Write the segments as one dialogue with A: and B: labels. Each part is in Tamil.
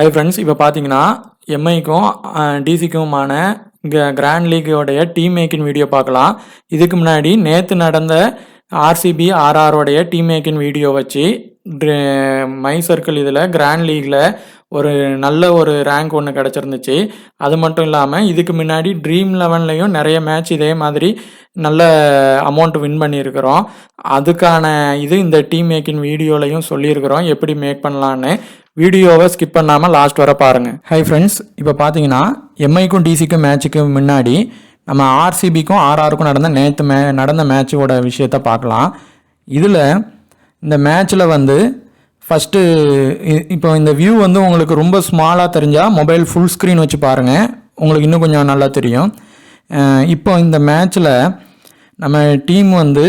A: ஹை ஃப்ரெண்ட்ஸ், இப்போ பார்த்தீங்கன்னா எம்ஐக்கும் டிசிக்குமான கிராண்ட் லீக்கோடைய டீம் மேக்கிங் வீடியோ பார்க்கலாம். இதுக்கு முன்னாடி நேற்று நடந்த ஆர்சிபி ஆர்ஆரோடைய டீம் மேக்கிங் வீடியோ வச்சு மை சர்க்கிள் இதில் கிராண்ட் லீக்கில் ஒரு நல்ல ஒரு ரேங்க் ஒன்று கிடச்சிருந்துச்சு. அது மட்டும் இல்லாமல் இதுக்கு முன்னாடி ட்ரீம் 11லையும் நிறைய மேட்ச் இதே மாதிரி நல்ல அமௌண்ட் வின் பண்ணியிருக்கிறோம். அதுக்கான இது இந்த டீம் மேக்கிங் வீடியோலையும் சொல்லியிருக்கிறோம், எப்படி மேக் பண்ணலான்னு. வீடியோவை ஸ்கிப் பண்ணாமல் லாஸ்ட் வர பாருங்கள். ஹை ஃப்ரெண்ட்ஸ், இப்போ பார்த்தீங்கன்னா எம்ஐக்கும் டிசிக்கும் மேட்சுக்கு முன்னாடி நம்ம ஆர்சிபிக்கும் ஆர்ஆருக்கும் நடந்த மேட்சோட விஷயத்த பார்க்கலாம். இதில் இந்த மேட்ச்சில் வந்து ஃபஸ்ட்டு இப்போ இந்த வியூ வந்து உங்களுக்கு ரொம்ப ஸ்மாலாக தெரிஞ்சால் மொபைல் ஃபுல் ஸ்க்ரீன் வச்சு பாருங்கள், உங்களுக்கு இன்னும் கொஞ்சம் நல்லா தெரியும். இப்போ இந்த மேட்ச்சில் நம்ம டீம் வந்து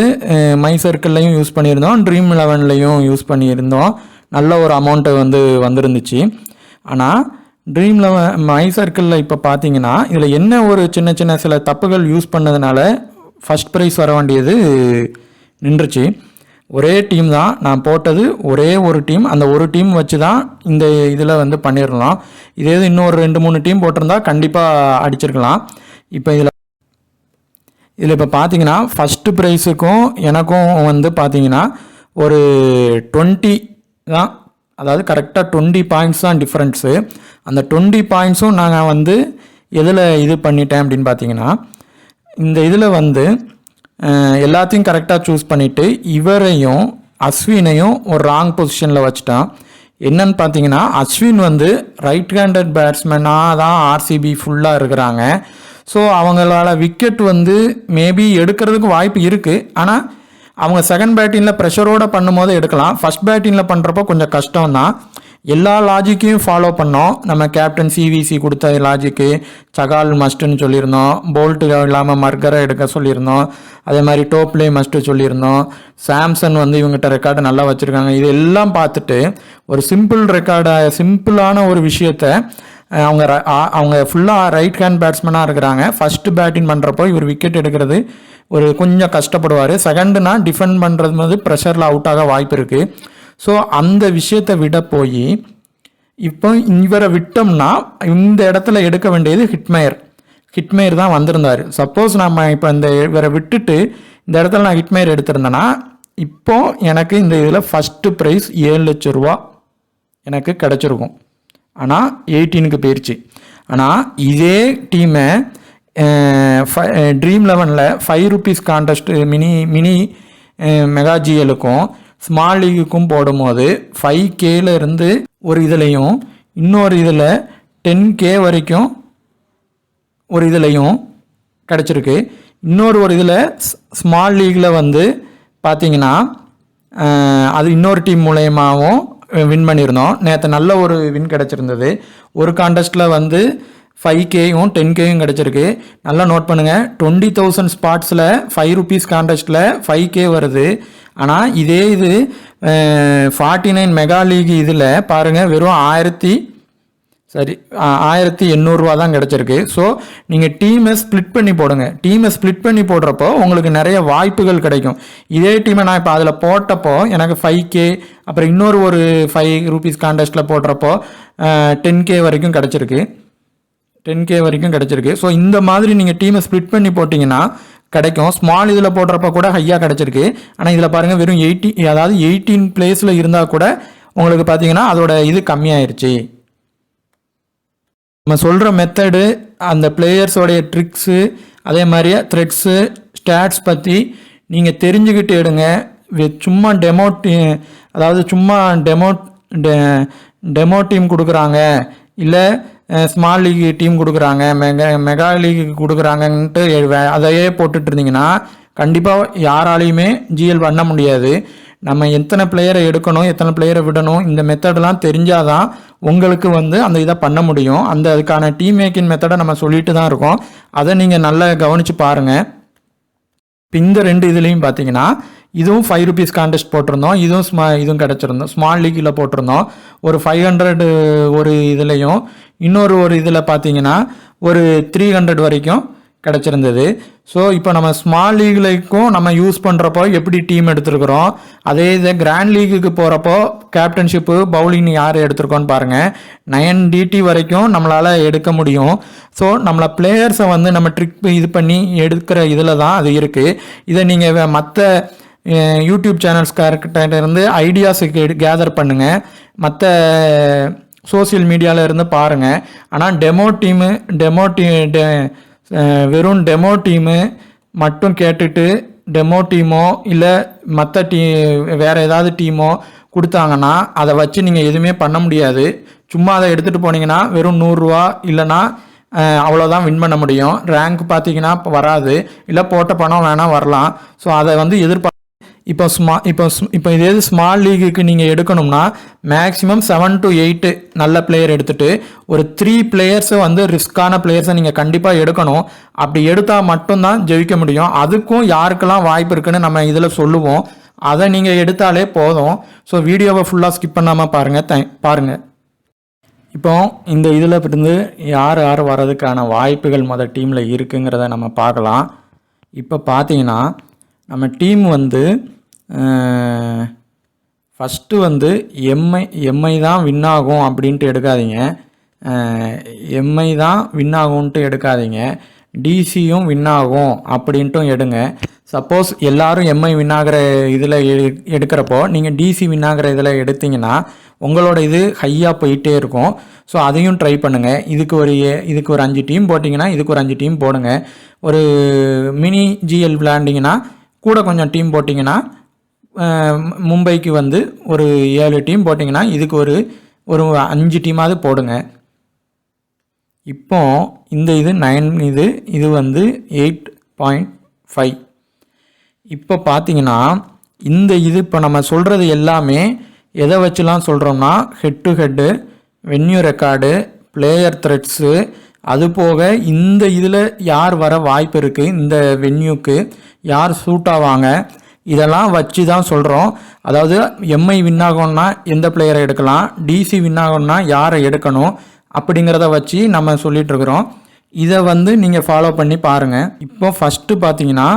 A: மை சர்க்கிள்லையும் யூஸ் பண்ணியிருந்தோம், ட்ரீம் 11லையும் யூஸ் பண்ணியிருந்தோம். நல்ல ஒரு அமௌண்ட்டு வந்துருந்துச்சு. ஆனால் ட்ரீம் 11 மை சர்க்கிளில் இப்போ பார்த்தீங்கன்னா இதில் என்ன ஒரு சின்ன சில தப்புகள் யூஸ் பண்ணதுனால ஃபஸ்ட் ப்ரைஸ் வர வேண்டியது நின்றுச்சு. ஒரே டீம் தான் நான் போட்டது, ஒரே ஒரு டீம். அந்த ஒரு டீம் வச்சு தான் இந்த இதில் வந்து பண்ணிடலாம். இதே இன்னொரு 2-3 டீம் போட்டிருந்தா கண்டிப்பாக அடிச்சிருக்கலாம். இப்போ இதில் இப்போ பார்த்தீங்கன்னா ஃபஸ்ட்டு ப்ரைஸுக்கும் எனக்கும் வந்து பார்த்தீங்கன்னா ஒரு 20 தான், அதாவது கரெக்டாக 20 பாயிண்ட்ஸ் தான் டிஃப்ரென்ஸு. அந்த 20 பாயிண்ட்ஸும் நாங்கள் வந்து எதில் இது பண்ணிட்டேன் அப்படின்னு பார்த்தீங்கன்னா, இந்த இதில் வந்து எல்லாத்தையும் கரெக்டாக சூஸ் பண்ணிவிட்டு இவரையும் அஸ்வினையும் ஒரு ராங் பொசிஷனில் வச்சுட்டான். என்னன்னு பார்த்தீங்கன்னா, அஸ்வின் வந்து ரைட் ஹேண்டட் பேட்ஸ்மேனாக தான் ஆர்சிபி ஃபுல்லாக இருக்கிறாங்க. ஸோ அவங்களால விக்கெட் வந்து மேபி எடுக்கிறதுக்கு வாய்ப்பு இருக்குது. ஆனால் அவங்க செகண்ட் பேட்டிங்கில் ப்ரெஷரோடு பண்ணும்போது எடுக்கலாம். ஃபஸ்ட் பேட்டிங்கில் பண்ணுறப்போ கொஞ்சம் கஷ்டம் தான். எல்லா லாஜிக்கையும் ஃபாலோ பண்ணோம். நம்ம கேப்டன் சிவிசி கொடுத்த லாஜிக்கு சகால் மஸ்ட்டுன்னு சொல்லியிருந்தோம், போல்ட்டு இல்லாமல் மர்கரை எடுக்க சொல்லியிருந்தோம், அதே மாதிரி டோப்லே மஸ்ட்டு சொல்லியிருந்தோம். சாம்சன் வந்து இவங்ககிட்ட ரெக்கார்டு நல்லா வச்சுருக்காங்க. இது எல்லாம் பார்த்துட்டு ஒரு சிம்பிளான ஒரு விஷயத்த அவங்க ஃபுல்லாக ரைட் ஹேண்ட் பேட்ஸ்மேனாக இருக்கிறாங்க. ஃபஸ்ட்டு பேட்டிங் பண்ணுறப்போ இவர் விக்கெட் எடுக்கிறது ஒரு கொஞ்சம் கஷ்டப்படுவார். செகண்டுனா டிஃபெண்ட் பண்ணுறது வந்து ப்ரெஷரில் அவுட் ஆக வாய்ப்பு இருக்குது. ஸோ அந்த விஷயத்தை விட போய் இப்போ இவரை விட்டோம்னா இந்த இடத்துல எடுக்க வேண்டியது ஹிட்மேயர் தான் வந்திருந்தார். சப்போஸ் நம்ம இப்போ இவரை விட்டுட்டு இந்த இடத்துல நான் ஹிட்மேயர் எடுத்திருந்தேன்னா இப்போ எனக்கு இந்த இதில் ஃபஸ்ட்டு ப்ரைஸ் 7 லட்ச ரூபா எனக்கு கிடச்சிருக்கும். ஆனால் 18க்கு போயிடுச்சு. ஆனால் இதே டீமை ட்ரீம் 11ல் 5 ரூபீஸ் கான்டெஸ்ட் மினி மெகா ஜிஎலுக்கும் ஸ்மால் லீக்குக்கும் போடும்போது 5Kல இருந்து ஒரு இதுலையும் இன்னொரு இதில் 10K வரைக்கும் ஒரு இதுலையும் கிடச்சிருக்கு. இன்னொரு இதில் ஸ்மால் லீக்கில் வந்து பார்த்தீங்கன்னா அது இன்னொரு டீம் மூலயமாவும் வின் பண்ணியிருந்தோம். நேற்று நல்ல ஒரு வின் கிடச்சிருந்தது. ஒரு கான்டெஸ்ட்டில் வந்து 5Kயும் 10Kயும் கிடச்சிருக்கு. நல்லா நோட் பண்ணுங்கள், 20,000 ஸ்பாட்ஸில் 5 ரூபீஸ் கான்டெஸ்ட்டில் 5K வருது. ஆனால் இதே இது 49 மெகா லீக் இதில் பாருங்கள் வெறும் 1800 ரூபா தான் கிடச்சிருக்கு. ஸோ நீங்கள் டீமை ஸ்ப்ளிட் பண்ணி போடுங்க. டீமை ஸ்ப்ளிட் பண்ணி போடுறப்போ உங்களுக்கு நிறைய வாய்ப்புகள் கிடைக்கும். இதே டீமை நான் இப்போ அதில் போட்டப்போ எனக்கு 5K, அப்புறம் இன்னொரு ஒரு 5 ரூபீஸ் கான்டெஸ்ட்டில் போடுறப்போ 10K வரைக்கும் கிடச்சிருக்கு. ஸோ இந்த மாதிரி நீங்கள் டீமை ஸ்ப்ளிட் பண்ணி போட்டிங்கன்னா கிடைக்கும். ஸ்மால் இதில் போடுறப்ப கூட ஹையாக கிடச்சிருக்கு. ஆனால் இதில் பாருங்கள் வெறும் 18 பிளேஸில் இருந்தால் கூட உங்களுக்கு பார்த்தீங்கன்னா அதோட இது கம்மியாயிருச்சு. நம்ம சொல்கிற மெத்தடு, அந்த பிளேயர்ஸோடைய ட்ரிக்ஸு, அதே மாதிரியே த்ரெட்ஸு, ஸ்டாட்ஸ் பற்றி நீங்கள் தெரிஞ்சுக்கிட்டு எடுங்க. சும்மா டெமோ டீம் கொடுக்குறாங்க, இல்லை ஸ்மால் லீக் டீம் கொடுக்குறாங்க, மெகா லீக் கொடுக்குறாங்கன்ட்டு அதையே போட்டுட்டு இருந்தீங்கன்னா கண்டிப்பாக யாராலையுமே ஜிஎல் பண்ண முடியாது. நம்ம எத்தனை பிளேயரை எடுக்கணும், எத்தனை பிளேயரை விடணும், இந்த மெத்தடெலாம் தெரிஞ்சாதான் உங்களுக்கு வந்து அந்த இதை பண்ண முடியும். அதுக்கான டீம் மேக்கிங் மெத்தடை நம்ம சொல்லிட்டு தான் இருக்கோம். அதை நீங்கள் நல்லா கவனித்து பாருங்கள். இப்போ இந்த 2 இதுலேயும் பார்த்தீங்கன்னா இதுவும் 5 ரூபீஸ் கான்டெஸ்ட் போட்டிருந்தோம், இதுவும் கிடச்சிருந்தோம். ஸ்மால் லீக்கில் போட்டிருந்தோம் ஒரு 500 ஒரு இதுலேயும், இன்னொரு இதில் பார்த்தீங்கன்னா ஒரு 300 வரைக்கும் கிடச்சிருந்தது. ஸோ இப்போ நம்ம ஸ்மால் லீக்லைக்கும் நம்ம யூஸ் பண்ணுறப்போ எப்படி டீம் எடுத்துருக்குறோம், அதே இதை கிராண்ட் லீக்குக்கு போகிறப்போ கேப்டன்ஷிப்பு பவுலிங் யார் எடுத்திருக்கோன்னு பாருங்கள். 9 DT வரைக்கும் நம்மளால் எடுக்க முடியும். ஸோ நம்மளை பிளேயர்ஸை வந்து நம்ம ட்ரிக் இது பண்ணி எடுக்கிற இதில் தான் அது இருக்குது. இதை நீங்கள் மற்ற யூடியூப் சேனல்ஸ்கார்கிட்ட இருந்து ஐடியாஸுக்கு கேதர் பண்ணுங்கள், மற்ற சோசியல் மீடியாவில் இருந்து பாருங்கள். ஆனால் வெறும் டெமோ டீமு மட்டும் கேட்டுட்டு டெமோ டீமோ இல்லை மற்ற வேறு ஏதாவது டீமோ கொடுத்தாங்கன்னா அதை வச்சு நீங்கள் எதுவுமே பண்ண முடியாது. சும்மா அதை எடுத்துகிட்டு போனீங்கன்னா வெறும் 100 ரூபா இல்லைன்னா அவ்வளோதான் வின் பண்ண முடியும். ரேங்க் பார்த்தீங்கன்னா வராது, இல்லை போட்ட பணம் வேணால் வரலாம். ஸோ அதை வந்து இப்போ இதே ஸ்மால் லீகுக்கு நீங்கள் எடுக்கணும்னா மேக்ஸிமம் 7 to 8 நல்ல பிளேயர் எடுத்துகிட்டு ஒரு 3 பிளேயர்ஸை வந்து ரிஸ்க்கான பிளேயர்ஸை நீங்கள் கண்டிப்பாக எடுக்கணும். அப்படி எடுத்தால் மட்டும்தான் ஜெயிக்க முடியும். அதுக்கும் யாருக்கெல்லாம் வாய்ப்பு இருக்குன்னு நம்ம இதில் சொல்லுவோம். அதை நீங்கள் எடுத்தாலே போதும். ஸோ வீடியோவை ஃபுல்லாக ஸ்கிப் பண்ணாமல் பாருங்கள். இப்போ இந்த இதில் இருந்து யார் வர்றதுக்கான வாய்ப்புகள் டீமில் இருக்குங்கிறத நம்ம பார்க்கலாம். இப்போ பார்த்தீங்கன்னா நம்ம டீம் வந்து ஃபஸ்ட்டு வந்து எம்ஐ தான் வின் ஆகும் அப்படின்ட்டு எடுக்காதீங்க. எம்ஐ தான் வின் ஆகும்ன்ட்டு எடுக்காதீங்க. டிசியும் வின் ஆகும் அப்படின்ட்டும் எடுங்க. சப்போஸ் எல்லாரும் எம்ஐ வின் ஆகிற இதில் எடுக்கிறப்போ நீங்கள் டிசி வின் ஆகிற இதில் எடுத்தீங்கன்னா உங்களோட இது ஹையாக போயிட்டே இருக்கும். ஸோ அதையும் ட்ரை பண்ணுங்கள். இதுக்கு ஒரு 5 டீம் போட்டிங்கன்னா இதுக்கு ஒரு 5 டீம் போடுங்க. ஒரு மினி ஜிஎல் விளையாண்டிங்கன்னா கூட கொஞ்சம் டீம் போட்டிங்கன்னா மும்பைக்கு வந்து ஒரு 7 டீம் போட்டிங்கன்னா இதுக்கு ஒரு 5 டீமாவது போடுங்க. இப்போ இந்த இது 9 இது வந்து 8.5. இப்போ பார்த்தீங்கன்னா இந்த இது இப்போ நம்ம சொல்கிறது எல்லாமே எதை வச்சுலாம் சொல்கிறோம்னா head to head, venue record, player Threads, அது போக இந்த இதில் யார் வர வாய்ப்பு இருக்குது, இந்த வென்யூக்கு யார் சூட் ஆவாங்க, இதெல்லாம் வச்சு தான் சொல்கிறோம். அதாவது எம்ஐ வின் ஆகணும்னா எந்த பிளேயரை எடுக்கலாம், டிசி வின் ஆகணும்னா யாரை எடுக்கணும் அப்படிங்கிறத வச்சு நம்ம சொல்லிகிட்ருக்குறோம். இதை வந்து நீங்கள் ஃபாலோ பண்ணி பாருங்கள். இப்போ ஃபஸ்ட்டு பார்த்தீங்கன்னா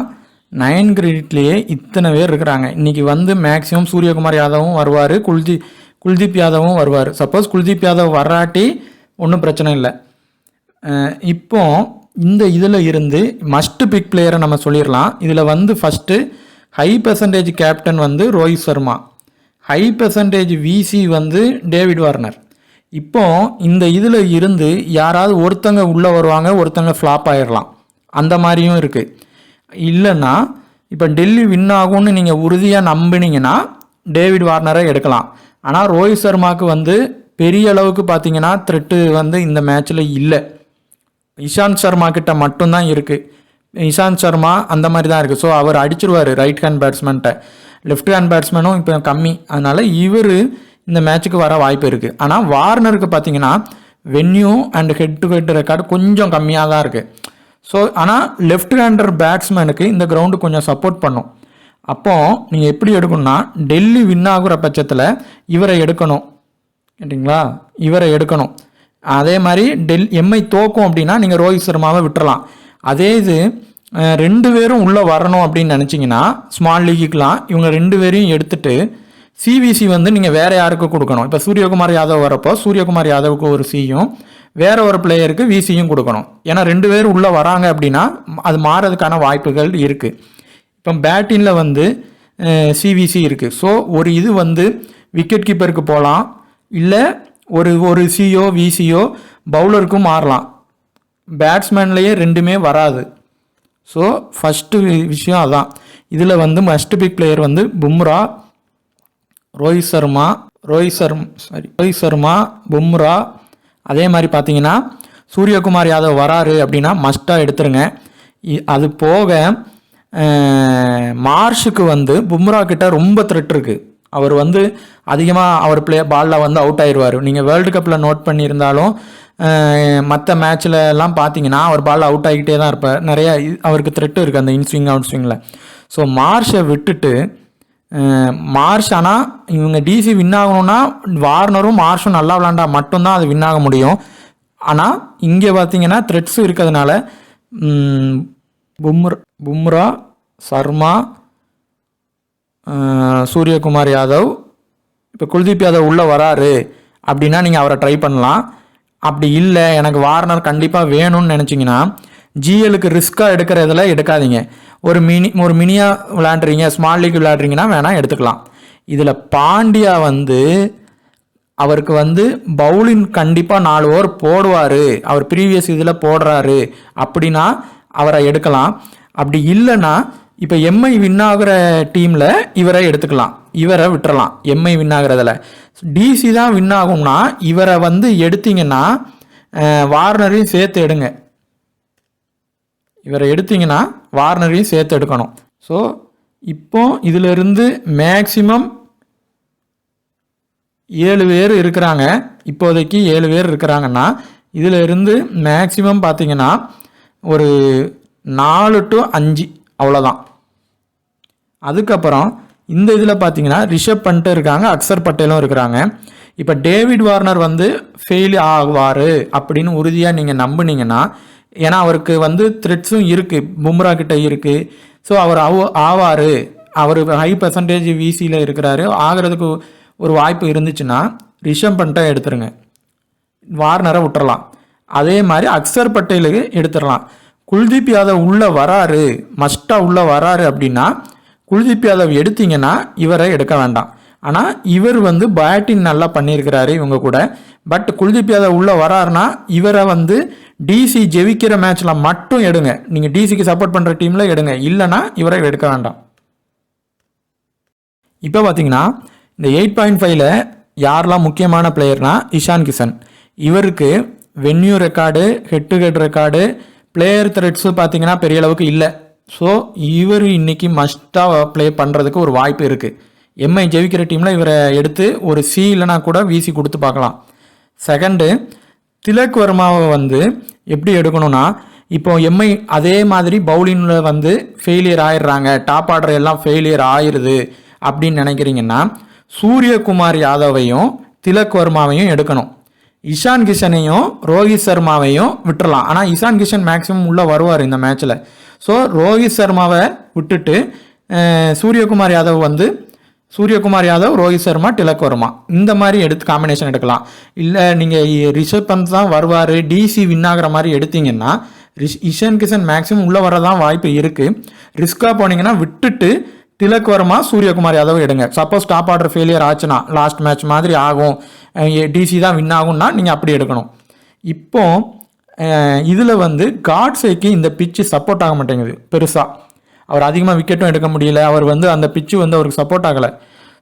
A: 9 கிரெடிட்லேயே இத்தனை பேர் இருக்கிறாங்க. இன்றைக்கி வந்து மேக்ஸிமம் சூரியகுமார் யாதவும் வருவார், குல்தீப் யாதவும் வருவார். சப்போஸ் குல்தீப் யாதவ் வராட்டி ஒன்றும் பிரச்சனை இல்லை. இப்போ இந்த இதில் இருந்து மஸ்ட் பிக் பிளேயரை நம்ம சொல்லிடலாம். இதில் வந்து ஃபஸ்ட்டு ஹை பெர்சன்டேஜ் கேப்டன் வந்து ரோஹித் சர்மா, ஹை பெர்சன்டேஜ் விசி வந்து டேவிட் வார்னர். இப்போ இந்த இதில் இருந்து யாராவது ஒருத்தங்க உள்ளே வருவாங்க, ஒருத்தங்க ஃப்ளாப் ஆகிடலாம், அந்த மாதிரியும் இருக்குது. இல்லைன்னா இப்போ டெல்லி வின் ஆகும்னு நீங்கள் உறுதியாக நம்பினீங்கன்னா டேவிட் வார்னரை எடுக்கலாம். ஆனால் ரோஹித் சர்மாவுக்கு வந்து பெரிய அளவுக்கு பார்த்தீங்கன்னா த்ரெட்டு வந்து இந்த மேட்ச்சில் இல்லை. இஷாந்த் சர்மா கிட்ட மட்டும்தான் இருக்குது. இஷாந்த் சர்மா அந்த மாதிரி தான் இருக்குது. ஸோ அவர் அடிச்சிருவார் ரைட் ஹேண்ட் பேட்ஸ்மேன்ட்ட. லெஃப்ட் ஹேண்ட் பேட்ஸ்மேனும் இப்போ கம்மி, அதனால் இவர் இந்த மேட்ச்சுக்கு வர வாய்ப்பு இருக்குது. ஆனால் வார்னருக்கு பார்த்தீங்கன்னா venue and head to head record கொஞ்சம் கம்மியாக தான் இருக்குது. ஸோ ஆனால் லெஃப்ட் ஹேண்டர் பேட்ஸ்மேனுக்கு இந்த கிரவுண்டு கொஞ்சம் சப்போர்ட் பண்ணும். அப்போது நீங்கள் எப்படி எடுக்கணும்னா டெல்லி வின் ஆகுற பட்சத்தில் இவரை எடுக்கணும், கேட்டிங்களா, இவரை எடுக்கணும். அதே மாதிரி எம்ஐ தோக்கும் அப்படின்னா நீங்கள் ரோஹித் சர்மாவை விட்டுறலாம். அதே இது 2 பேரும் உள்ளே வரணும் அப்படின்னு நினச்சிங்கன்னா ஸ்மால் லீக்குலாம் இவங்க 2 பேரையும் எடுத்துகிட்டு சிவிசி வந்து நீங்கள் வேறு யாருக்கு கொடுக்கணும். இப்போ சூரியகுமார் யாதவ் வரப்போ சூரியகுமார் யாதவுக்கு ஒரு சியும் வேற ஒரு பிளேயருக்கு விசியும் கொடுக்கணும். ஏன்னா 2 பேர் உள்ளே வராங்க அப்படின்னா அது மாறதுக்கான வாய்ப்புகள் இருக்குது. இப்போ பேட்டிங்கில் வந்து சிவிசி இருக்குது. ஸோ ஒரு இது வந்து விக்கெட் கீப்பருக்கு போகலாம், இல்லை ஒரு சியோ விசியோ பவுலருக்கும் மாறலாம். பேட்ஸ்மேன்லேயே 2மே வராது. ஸோ ஃபஸ்ட்டு விஷயம் அதான். இதில் வந்து மஸ்ட் பிக் பிளேயர் வந்து பும்ரா, ரோஹித் சர்மா, பும்ரா. அதே மாதிரி பார்த்தீங்கன்னா சூரியகுமார் யாதவ் வராரு அப்படின்னா மஸ்ட்டாக எடுத்துருங்க. அது போக மார்ஷுக்கு வந்து பும்ரா கிட்ட ரொம்ப த்ரெட் இருக்குது. அவர் வந்து அதிகமாக அவர் பாலில் வந்து அவுட் ஆயிடுவார். நீங்கள் வேர்ல்டு கப்பில் நோட் பண்ணியிருந்தாலும் மற்ற மேட்ச்சில் எல்லாம் பார்த்தீங்கன்னா அவர் பால் அவுட் ஆகிக்கிட்டே தான் இருப்பார். நிறையா அவருக்கு த்ரெட்டு இருக்குது அந்த இன்ஸ்விங் அவுட் ஸ்விங்கில். ஸோ மார்ஷை விட்டுட்டு ஆனால் இவங்க டிசி வின் ஆகணும்னா வார்னரும் மார்ஷும் நல்லா விளாண்டா மட்டும்தான் அது வின் ஆக முடியும். ஆனால் இங்கே பார்த்தீங்கன்னா த்ரெட்ஸும் இருக்கிறதுனால பும்ரா, சர்மா, சூரியகுமார் யாதவ். இப்போ குல்தீப் யாதவ் உள்ளே வராரு அப்படின்னா நீங்கள் அவரை ட்ரை பண்ணலாம். அப்படி இல்லை எனக்கு வார்னர் கண்டிப்பாக வேணும்னு நினச்சிங்கன்னா ஜிஎலுக்கு ரிஸ்க்காக எடுக்கிறதில் எடுக்காதீங்க. ஒரு மினியாக விளையாண்டுறீங்க, ஸ்மால் லீக் விளையாடுறீங்கன்னா வேணால் எடுத்துக்கலாம். இதில் பாண்டியா அவருக்கு பவுலிங் கண்டிப்பாக 4 ஓவர் போடுவார், அவர் ப்ரீவியஸ் இதில் போடுறாரு அப்படின்னா அவரை எடுக்கலாம். அப்படி இல்லைன்னா இப்போ எம்ஐ வின் ஆகிற டீமில் இவரை எடுத்துக்கலாம், இவரை விட்டுறலாம். எம்ஐ வின் ஆகிறதுல டிசி தான் வின் ஆகும்னா இவரை எடுத்தீங்கன்னா வார்னரையும் சேர்த்து எடுங்க. இவரை எடுத்தீங்கன்னா வார்னரையும் சேர்த்து எடுக்கணும். ஸோ இப்போ இதிலிருந்து மேக்சிமம் 7 பேர் இருக்கிறாங்க. இப்போதைக்கு 7 பேர் இருக்கிறாங்கன்னா இதில் இருந்து மேக்சிமம் பார்த்தீங்கன்னா ஒரு 4 to 5 அவ்வளோதான். அதுக்கப்புறம் இந்த இதில் பார்த்தீங்கன்னா ரிஷப் பண்ட் இருக்காங்க, அக்சர் பட்டேலும் இருக்கிறாங்க. இப்போ டேவிட் வார்னர் ஃபெயில் ஆகுவார் அப்படின்னு உறுதியாக நீங்கள் நம்புனீங்கன்னா, ஏன்னா அவருக்கு த்ரெட்ஸும் இருக்குது, பும்ரா கிட்ட இருக்குது. ஸோ அவர் ஆவார், அவர் ஹை பர்சன்டேஜ் விசியில் இருக்கிறாரு, ஆகிறதுக்கு ஒரு வாய்ப்பு இருந்துச்சுன்னா ரிஷப் பண்ட்டை எடுத்துருங்க, வார்னரை விட்டுறலாம். அதே மாதிரி அக்சர் பட்டேலுக்கு எடுத்துடலாம். குல்தீப் யாதவ் உள்ளே வராரு, மஸ்ட்டாக உள்ளே வராரு அப்படின்னா குல்தீப் யாதவ் எடுத்தீங்கன்னா இவரை எடுக்க வேண்டாம். ஆனால் இவர் பேட்டிங் நல்லா பண்ணியிருக்கிறாரு இவங்க கூட. பட் குல்தீப் யாதவ் உள்ளே வராருன்னா இவரை டிசி ஜெயிக்கிற மேட்ச்சில் மட்டும் எடுங்க. நீங்கள் டிசிக்கு சப்போர்ட் பண்ணுற டீமில் எடுங்க, இல்லைன்னா இவரை எடுக்க வேண்டாம். இப்போ பார்த்தீங்கன்னா இந்த 8.5ல் யாரெல்லாம் முக்கியமான பிளேயர்னா இஷான் கிஷன். இவருக்கு venue record, head to head record, player Threads பார்த்தீங்கன்னா பெரிய அளவுக்கு இல்லை. ஸோ இவர் இன்னைக்கு மஸ்ட்டாக ப்ளே பண்ணுறதுக்கு ஒரு வாய்ப்பு இருக்குது. எம்ஐ ஜெயிக்கிற டீமில் இவரை எடுத்து ஒரு சி இல்லைனா கூட வீசி கொடுத்து பார்க்கலாம். செகண்டு, திலக் வர்மாவை எப்படி எடுக்கணும்னா, இப்போ எம்ஐ அதே மாதிரி பவுலிங்கில் ஃபெயிலியர் ஆயிடுறாங்க, டாப் ஆர்டர் எல்லாம் ஃபெயிலியர் ஆயிடுது அப்படின்னு நினைக்கிறீங்கன்னா சூரியகுமார் யாதவையும் திலக் வர்மாவையும் எடுக்கணும். இஷான் கிஷனையும் ரோஹித் சர்மாவையும் விட்டுறலாம். ஆனால் இஷான் கிஷன் மேக்ஸிமம் உள்ளே வருவார் இந்த மேட்ச்சில். ஸோ ரோஹித் சர்மாவை விட்டுட்டு சூரியகுமார் யாதவ், ரோஹித் சர்மா, திலக் வர்மா இந்த மாதிரி எடுத்து காம்பினேஷன் எடுக்கலாம். இல்லை நீங்கள் ரிஷப் பந்த் தான் வருவார், டிசி வின் ஆகிற மாதிரி எடுத்தீங்கன்னா இஷான் கிஷன் மேக்ஸிமம் உள்ளே வரதான் வாய்ப்பு இருக்குது. ரிஸ்க்காக போனீங்கன்னா விட்டுட்டு திலக் வர்மா, சூரியகுமார் யாதவ் எடுங்க. சப்போஸ் டாப் ஆர்டர் ஃபெயிலியர் ஆச்சுன்னா லாஸ்ட் மேட்ச் மாதிரி ஆகும், டிசி தான் வின் ஆகும்னா நீங்கள் அப்படி எடுக்கணும். இப்போ இதில் காட்ஸேக்கு இந்த பிச்சு சப்போர்ட் ஆக மாட்டேங்குது பெருசாக. அவர் அதிகமாக விக்கெட்டும் எடுக்க முடியல, அவர் அந்த பிச்சு அவருக்கு சப்போர்ட் ஆகலை.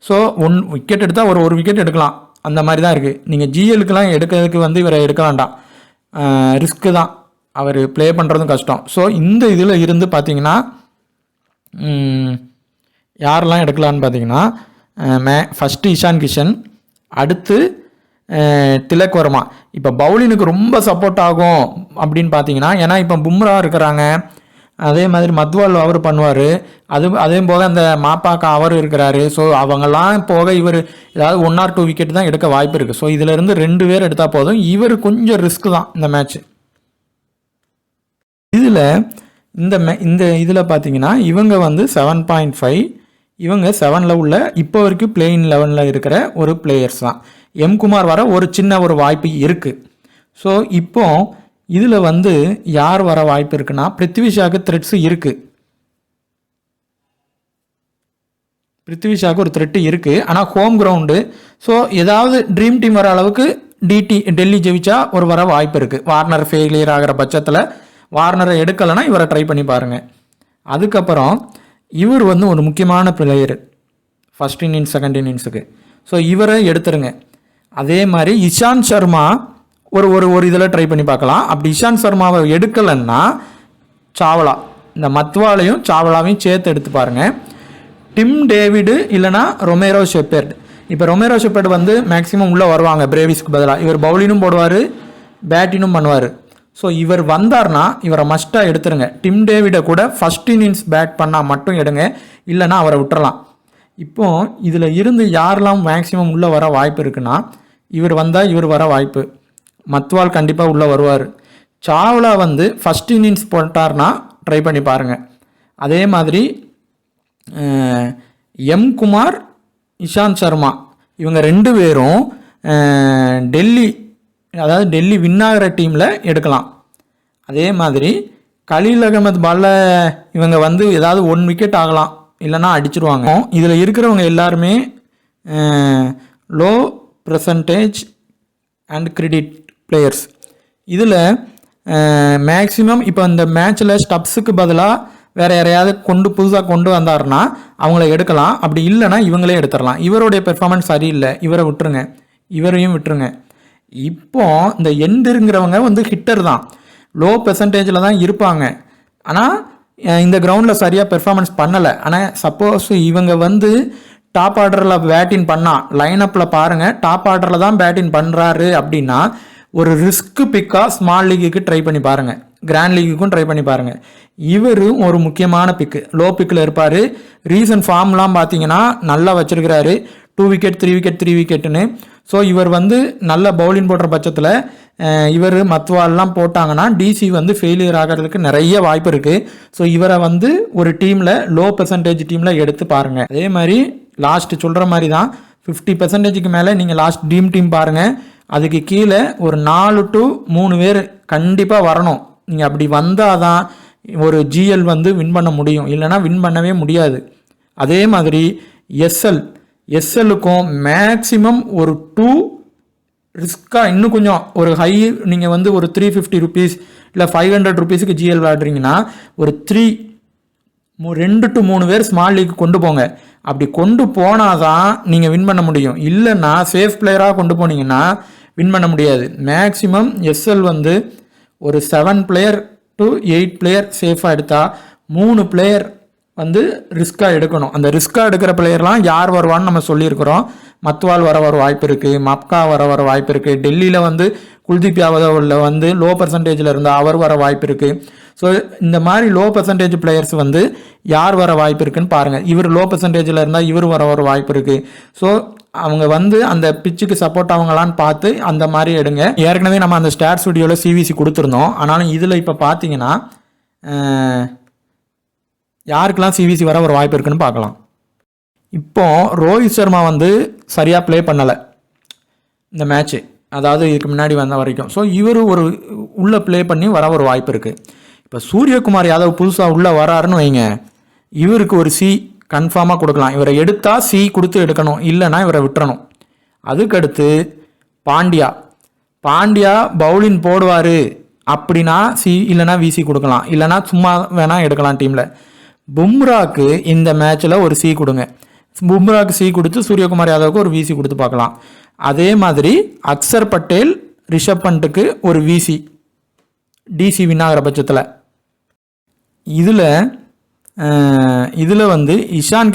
A: ஸோ 1 விக்கெட் எடுத்தால் ஒரு விக்கெட் எடுக்கலாம், அந்த மாதிரி தான் இருக்குது. நீங்கள் ஜிஎலுக்கெலாம் எடுக்கிறதுக்கு இவரை எடுக்க வேண்டாம், ரிஸ்க்கு தான், அவர் ப்ளே பண்ணுறதும் கஷ்டம். ஸோ இந்த இதில் இருந்து பார்த்தீங்கன்னா யாரெல்லாம் எடுக்கலான்னு பார்த்தீங்கன்னா ஃபஸ்ட்டு இஷான் கிஷன், அடுத்து திலக் வர்மா. இப்போ பவுலினுக்கு ரொம்ப சப்போர்ட் ஆகும் அப்படின்னு பார்த்தீங்கன்னா, ஏன்னா இப்போ பும்ரா இருக்கிறாங்க, அதே மாதிரி மத்வால் அவர் பண்ணுவார், அதே போக அந்த மாப்பாக்கா அவர் இருக்கிறாரு. ஸோ அவங்கெல்லாம் போக இவர் ஏதாவது 1 or 2 விக்கெட் தான் எடுக்க வாய்ப்பு இருக்குது. ஸோ இதிலேருந்து 2 பேர் எடுத்தால் போதும். இவர் கொஞ்சம் ரிஸ்க் தான் இந்த மேட்ச்சு. இந்த இதில் பார்த்தீங்கன்னா இவங்க 7.5, இவங்க 7ல் உள்ள இப்போ வரைக்கும் பிளேயிங் 11ல் இருக்கிற ஒரு பிளேயர்ஸ் தான். எம் குமார் வர ஒரு சின்ன ஒரு வாய்ப்பு இருக்குது. ஸோ இப்போ இதில் யார் வர வாய்ப்பு இருக்குன்னா பிருத்வி ஷாக்கு த்ரெட்ஸு இருக்குது. பிருத்வி ஷாக்கு ஒரு த்ரெட்டு இருக்குது, ஆனால் ஹோம் கிரவுண்டு. ஸோ ஏதாவது ட்ரீம் டீம் வர அளவுக்கு டெல்லி ஜெயிச்சா ஒரு வர வாய்ப்பு இருக்குது. வார்னர் ஃபெயிலியர் ஆகிற பட்சத்தில் வார்னரை எடுக்கலைன்னா இவரை ட்ரை பண்ணி பாருங்கள். அதுக்கப்புறம் இவர் ஒரு முக்கியமான பிளேயர் ஃபஸ்ட் இன்னிங்ஸ் செகண்ட் இன்னிங்ஸுக்கு. ஸோ இவரை எடுத்துருங்க. அதே மாதிரி இஷாந்த் சர்மா ஒரு இதில் ட்ரை பண்ணி பார்க்கலாம். அப்படி இஷாந்த் சர்மாவை எடுக்கலைன்னா சாவ்லா, இந்த மத்வாலையும் சாவ்லாவையும் சேர்த்து எடுத்து பாருங்கள். டிம் டேவிடு இல்லைனா ரொமேரோ ஷெப்பர்ட். இப்போ ரொமேரோ ஷெப்பர்ட் மேக்ஸிமம் உள்ளே வருவாங்க பிரேவிஸ்க்கு பதிலாக. இவர் பவுலிங்கும் போடுவார், பேட்டிங்கும் பண்ணுவார். ஸோ இவர் வந்தார்னா இவரை மஸ்ட்டாக எடுத்துருங்க. டிம் டேவிடை கூட ஃபஸ்ட் இன்னிங்ஸ் பேட் பண்ணால் மட்டும் எடுங்க, இல்லைனா அவரை விட்டுறலாம். இப்போது இதில் இருந்து யாரெல்லாம் மேக்ஸிமம் உள்ளே வர வாய்ப்பு இருக்குன்னா, இவர் வந்தால் இவர் வர வாய்ப்பு. மத்வால் கண்டிப்பாக உள்ளே வருவார், சாவ்லா வந்து ஃபஸ்ட் இன்னிங்ஸ் போட்டார்னா ட்ரை பண்ணி பாருங்கள். அதே மாதிரி எம் குமார், இஷாந்த் சர்மா இவங்க 2 பேரும் டெல்லி, அதாவது டெல்லி வின் ஆகிற டீமில் எடுக்கலாம். அதே மாதிரி கலீல் அகமது பால்ல இவங்க வந்து ஏதாவது 1 விக்கெட் ஆகலாம், இல்லைன்னா அடிச்சிருவாங்க. இதில் இருக்கிறவங்க எல்லாருமே low percentage and credit players. இதில் மேக்ஸிமம் இப்போ இந்த மேட்ச்சில் ஸ்டப்ஸுக்கு பதிலாக வேறு யாரையாவது புதுசாக கொண்டு வந்தாருன்னா அவங்கள எடுக்கலாம். அப்படி இல்லைன்னா இவங்களே எடுத்துடலாம். இவருடைய பெர்ஃபார்மன்ஸ் சரியில்லை, இவரை விட்டுருங்க, இவரையும் விட்டுருங்க. இப்போ இந்த எண்டுங்கிறவங்க வந்து ஹிட்டர் தான், லோ பெர்சன்டேஜில் தான் இருப்பாங்க. ஆனால் இந்த கிரவுண்டில் சரியாக பெர்ஃபார்மன்ஸ் பண்ணலை. ஆனால் சப்போஸ் இவங்க வந்து டாப் ஆர்டரில் பேட்டிங் பண்ணால், லைனப்பில் பாருங்கள் டாப் ஆர்டரில் தான் பேட்டிங் பண்ணுறாரு அப்படின்னா ஒரு ரிஸ்க் பிக்காக ஸ்மால் லீக்குக்கு ட்ரை பண்ணி பாருங்கள், கிராண்ட் லீக்குக்கும் ட்ரை பண்ணி பாருங்கள். இவரும் ஒரு முக்கியமான பிக்கு, லோ பிக்கில் இருப்பார். ரீசன்ட் ஃபார்ம்லாம் பார்த்தீங்கன்னா நல்லா வச்சுருக்கிறாரு, 2 விக்கெட் 3 விக்கெட் 3 விக்கெட்டுன்னு. ஸோ இவர் வந்து நல்ல பவுலிங் போடுற பட்சத்தில் இவர் மத்வால்லாம் போட்டாங்கன்னா டிசி வந்து ஃபெயிலியர் ஆகிறதுக்கு நிறைய வாய்ப்பு இருக்குது. ஸோ இவரை வந்து ஒரு டீமில் லோ பெர்சன்டேஜ் டீமில் எடுத்து பாருங்கள். அதே மாதிரி லாஸ்ட்டு சொல்கிற மாதிரி தான் 50% மேலே நீங்கள் லாஸ்ட் டீம் பாருங்கள். அதுக்கு கீழே ஒரு 4 to 3 பேர் கண்டிப்பாக வரணும். நீங்கள் அப்படி வந்தால் தான் ஒரு ஜிஎல் வந்து வின் பண்ண முடியும், இல்லைனா வின் பண்ணவே முடியாது. அதே மாதிரி எஸ்எல்லுக்கும் மேக்ஸிமம் ஒரு 2 ரிஸ்க்காக இன்னும் கொஞ்சம் ஒரு ஹை, நீங்கள் வந்து ஒரு 350 rupees இல்லை 500 rupeesக்கு ஜிஎல் விளையாடுறீங்கன்னா ஒரு 2 to 3 பேர் ஸ்மால் லீக் கொண்டு போங்க. அப்படி கொண்டு போனால் தான் நீங்கள் வின் பண்ண முடியும். இல்லைன்னா சேஃப் பிளேயராக கொண்டு போனீங்கன்னா வின் பண்ண முடியாது. மேக்ஸிமம் எஸ்எல் வந்து ஒரு 7 பிளேயர் to 8 பிளேயர் சேஃபாக எடுத்தால் 3 பிளேயர் வந்து ரிஸ்க்காக எடுக்கணும். அந்த ரிஸ்க்காக எடுக்கிற பிளேயர்லாம் யார் வருவான்னு நம்ம சொல்லியிருக்கிறோம். மத்வால் வர வாய்ப்பு இருக்குது, மப்கா வர வாய்ப்பு இருக்குது. டெல்லியில் வந்து குல்தீப் யாதவில் வந்து லோ பர்சன்டேஜில் இருந்தால் அவர் வர வாய்ப்பு இருக்குது. ஸோ இந்த மாதிரி லோ பர்சன்டேஜ் பிளேயர்ஸ் வந்து யார் வர வாய்ப்பு இருக்குன்னு பாருங்கள். இவர் லோ பர்சன்டேஜில் இருந்தால் இவர் வர வாய்ப்பு இருக்குது. ஸோ அவங்க வந்து அந்த பிச்சுக்கு சப்போர்ட் ஆகலான்னு பார்த்து அந்த மாதிரி எடுங்க. ஏற்கனவே நம்ம அந்த ஸ்டாட்ஸ் வீடியோவில் சிவிசி கொடுத்துருந்தோம். ஆனாலும் இதில் இப்போ பார்த்தீங்கன்னா யாருக்கெல்லாம் சிவிசி வர ஒரு வாய்ப்பு இருக்குன்னு பார்க்கலாம். இப்போ ரோஹித் சர்மா வந்து சரியாக ப்ளே பண்ணலை இந்த மேட்ச்சு, அதாவது இதுக்கு முன்னாடி வந்த வரைக்கும். ஸோ இவர் ஒரு உள்ளே ப்ளே பண்ணி வர ஒரு வாய்ப்பு இருக்குது. இப்போ சூரியகுமார் யாதவ் புதுசாக உள்ளே வராருன்னு வைங்க, இவருக்கு ஒரு சி கன்ஃபார்மாக கொடுக்கலாம். இவரை எடுத்தால் சி கொடுத்து எடுக்கணும், இல்லைன்னா இவரை விட்டுறணும். அதுக்கடுத்து பாண்டியா பவுலிங் போடுவார் அப்படின்னா சி, இல்லைனா விசி கொடுக்கலாம், இல்லைனா சும்மா வேணால் எடுக்கலாம் டீமில். பும்ராக்கு இந்த மேட்ச்சில் ஒரு சி கொடுங்க. பும்ராக்கு சி கொடுத்து சூரியகுமார் யாதவுக்கு ஒரு விசி கொடுத்து பார்க்கலாம். அதே மாதிரி அக்சர் பட்டேல், ரிஷப் பண்ட்டுக்கு ஒரு விசி டிசி வின் ஆகிற பட்சத்தில். இதில் வந்து இஷான்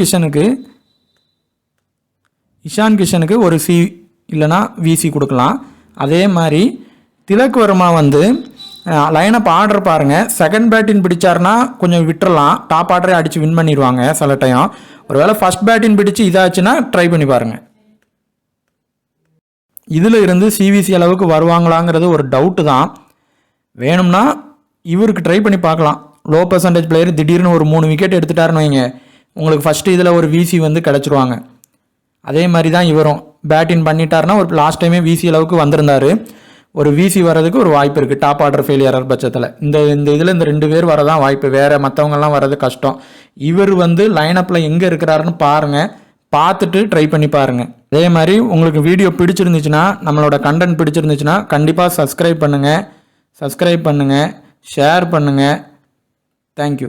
A: கிஷனுக்கு ஒரு சி இல்லைனா விசி கொடுக்கலாம். அதே மாதிரி திலக் வர்மா வந்து லைனப் ஆர்டர் பாருங்கள். செகண்ட் பேட்டிங் பிடிச்சாருன்னா கொஞ்சம் விட்டுறலாம், டாப் ஆர்டரே அடித்து வின் பண்ணிடுவாங்க சில டைம். ஒருவேளை ஃபஸ்ட் பேட்டிங் பிடிச்சி இதாச்சுன்னா ட்ரை பண்ணி பாருங்கள். இதில் இருந்து சிவிசி அளவுக்கு வருவாங்களாங்கிறது ஒரு டவுட்டு தான். வேணும்னா இவருக்கு ட்ரை பண்ணி பார்க்கலாம். லோ பர்சன்டேஜ் பிளேயர் திடீர்னு ஒரு 3 விக்கெட் எடுத்துட்டாருன்னு வைங்க, உங்களுக்கு ஃபஸ்ட்டு இதில் ஒரு விசி வந்து கிடச்சிருவாங்க. அதே மாதிரி தான் இவரும் பேட்டிங் பண்ணிட்டாருன்னா ஒரு லாஸ்ட் டைமே விசி அளவுக்கு வந்திருந்தார். ஒரு விசி வர்றதுக்கு ஒரு வாய்ப்பு இருக்குது டாப் ஆர்டர் ஃபெயிலியர் பட்சத்தில். இந்த இதில் இந்த 2 பேர் வரதான் வாய்ப்பு, வேறு மற்றவங்கெல்லாம் வர்றது கஷ்டம். இவர் வந்து லைனப்பில் எங்கே இருக்கிறாருன்னு பாருங்கள், பார்த்துட்டு ட்ரை பண்ணி பாருங்கள். அதே மாதிரி உங்களுக்கு வீடியோ பிடிச்சிருந்துச்சுன்னா, நம்மளோட கண்டென்ட் பிடிச்சிருந்துச்சுன்னா கண்டிப்பாக சப்ஸ்கிரைப் பண்ணுங்கள், ஷேர் பண்ணுங்கள். தேங்க்யூ.